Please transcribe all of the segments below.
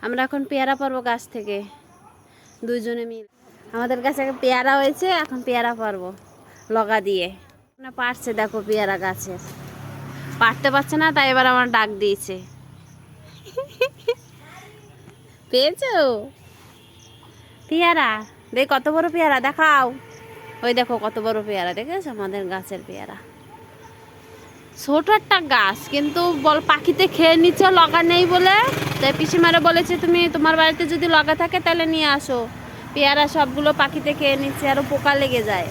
আমরা এখন পেয়ারা পারবো গাছ থেকে দুইজনে মিলে। আমাদের কাছে পেয়ারা হয়েছে, এখন পেয়ারা পারবো লগা দিয়ে। না পারছে, দেখো পেয়ারা গাছের পারতে পারছে না, তাই এবার আমার ডাক দিয়েছে। পেয়েছো পেয়ারা? দেখ কত বড় পেয়ারা, দেখাও। ওই দেখো কত বড় পেয়ারা, দেখেছো আমাদের গাছের পেয়ারা। ছোট একটা গাছ, কিন্তু বল পাখিতে খেয়ে নিচ্ছে লগা নেই বলে। তাই পিসিমারা বলেছে তুমি তোমার বাড়িতে যদি লগা থাকে তাহলে নিয়ে আসো। পেয়ারা সবগুলো পাখিতে খেয়ে নিচ্ছে, আরো পোকা লেগে যায়,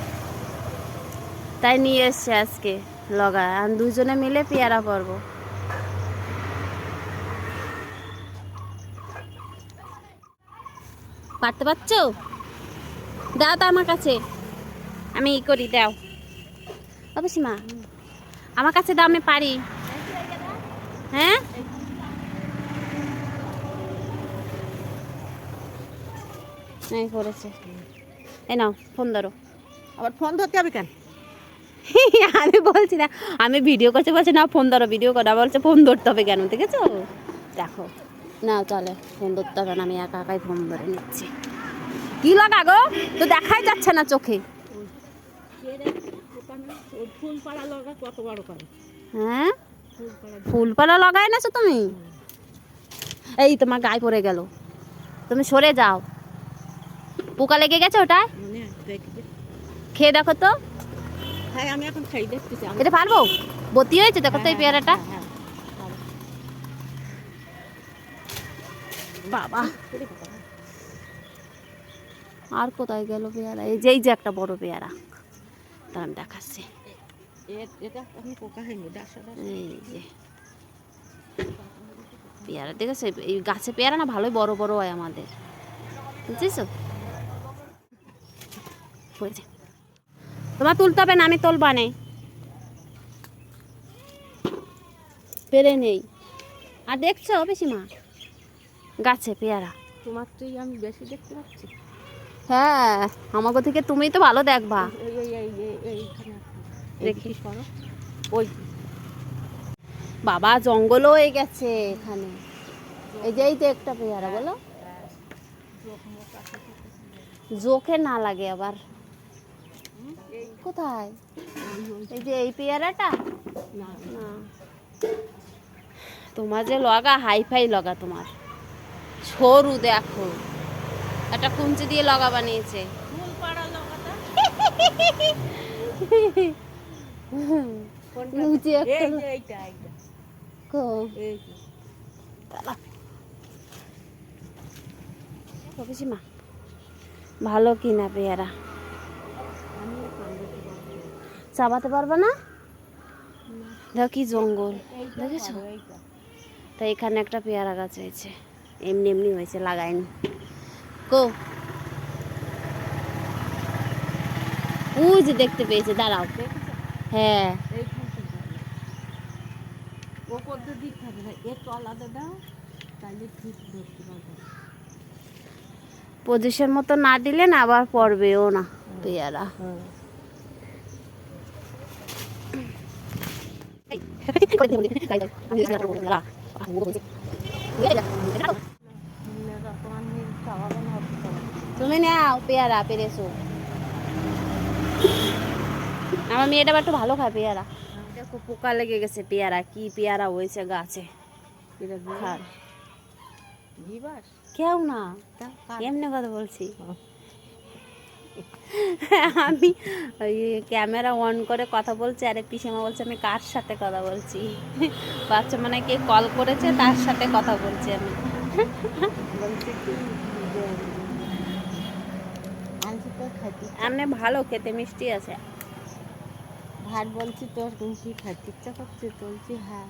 তাই নিয়ে এসছে আজকে লগা। আর দুজনে মিলে পেয়ারা পারবো। পারতে পারছো? দাও তো আমার কাছে, আমি ই করি, দাও। অবশ্যই মা, আমার কাছে দাও, আমি পারি। হ্যাঁ এই করেছে। এই নাও ফোন ধরো। আবার ফোন ধরতে হবে কেন? আমি বলছি না, আমি ভিডিও করছি, বলছি না ফোন ধরো, ভিডিও করো। বলছে ফোন ধরতে হবে কেন, দেখেছো? দেখো না, চলে ফোন ধরতে হবে না, আমি একা একাই ফোন ধরে নিচ্ছি। কি লাগা গো, তো দেখাই যাচ্ছে না চোখে। ফুল পাড়া লগা কত বড় করে। হ্যাঁ ফুলপালা লাগাই নাছো তুমি? এই তোমার গায়ে পড়ে গেল, তুমি সরে যাও। পোকা লেগে গেছে ওটা, খেয়ে দেখো তো। হ্যাঁ আমি এখন খাই, দেখতেছি। এটা পারবো? বতি হয়েছে দেখো তো এই পেয়ারাটা। বাবা আর কোথায় গেল পেয়ারা? এই যে একটা বড় পেয়ারা, তার আমি দেখাচ্ছি। এই যে পেয়ারা দেখেছো, এই গাছে পেয়ারা না ভালোই বড় বড় হয় আমাদের, বুঝেছো? তোমার তুলতে হবে না, আমি তুলবা নেই, পেরে নেই। আর দেখছো বেশি মা গাছে পেয়ারা? তোমার তুই আমি বেশি দেখতে পাচ্ছি। হ্যাঁ আমাকে থেকে তুমিই তো ভালো দেখবা। দেখি করো ওই বাবা জঙ্গলও হয়ে গেছে এখানে। এই যে এই তো একটা পেয়ারা, বলো জোকে না লাগে আবার। কোথায়? এই যে এই পেয়ারাটা না, তোমার যে লগা হাইফাই লগা, তোমার সরু দেখো, একটা কুঞ্চি দিয়ে লগা বানিয়েছে। ভালো কিনা পেয়ারা চাবাতে পারবে না, দেখো কি জঙ্গল, দেখেছো? তাই এখানে একটা পেয়ারা গাছ হয়েছে, এমনি এমনি হয়েছে, লাগাইনি কো। ওই যে দেখতে পেয়েছে, দাঁড়াও। হ্যাঁ পজিশন মতো না দিলে না আবার পড়বেও না পেয়ারা। তুমি নাও পেয়ারা পেরেছো। আমার মেয়েটা একটু ভালো খায় পেয়ারা। দেখো পোকা লেগে গেছে পেয়ারা, কি পেয়ারা হয়েছে গাছে। কেউ না, এমনি কথা বলছি। আমি ওই ক্যামেরা অন করে কথা বলছি, আরে পিসেমা বলছে আমি কার সাথে কথা বলছি। বাচ্চা মানে কে কল করেছে তার সাথে কথা বলছি আমি। এমনি ভালো খেতে, মিষ্টি আছে। ভাত বলছি তোর কি খাইতে ইচ্ছা করছে? বলছি হ্যাঁ।